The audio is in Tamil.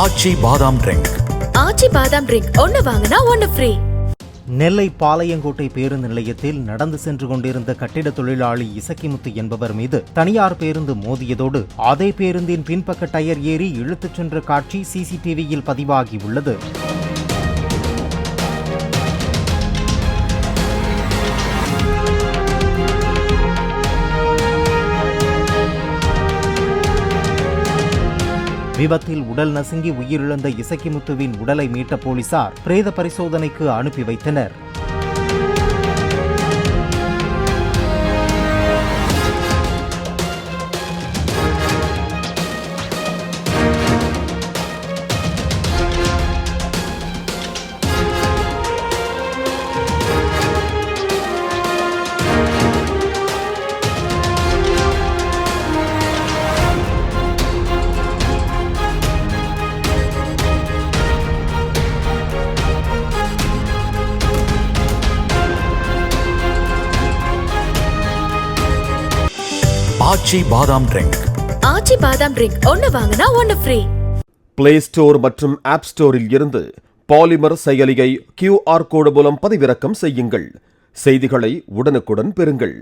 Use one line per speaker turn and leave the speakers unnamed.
ஆச்சி பாதாம் ட்ரிங்க்.
ஆச்சி பாதாம் ட்ரிங்க் ஒன்னு வாங்கினா ஒன்னு ஃப்ரீ.
நெல்லை பாளையங்கோட்டை பேருந்து நிலையத்தில் நடந்து சென்று கொண்டிருந்த கட்டிட தொழிலாளி இசக்கிமுத்து என்பவர் மீது தனியார் பேருந்து மோதியதோடு அதே பேருந்தின் பின்பக்க டயர் ஏறி இழுத்துச் சென்ற காட்சி சிசிடிவியில் பதிவாகியுள்ளது. விபத்தில் உடல் நசுங்கி உயிரிழந்த இசக்கிமுத்துவின் உடலை மீட்ட போலீசார் பிரேத பரிசோதனைக்கு அனுப்பி வைத்தனர்.
ஆச்சி பாதாம் ட்ரிங்க்.
ஆச்சி பாதாம் ட்ரிங்க் ஒன்னு வாங்கினா ஒன்னு ஃப்ரீ.
பிளே ஸ்டோர் மற்றும் ஆப் ஸ்டோரில் இருந்து பாலிமர் செயலியை QR கோடு மூலம் பதிவிறக்கம் செய்யுங்கள். செய்திகளை உடனுக்குடன் பெறுங்கள்.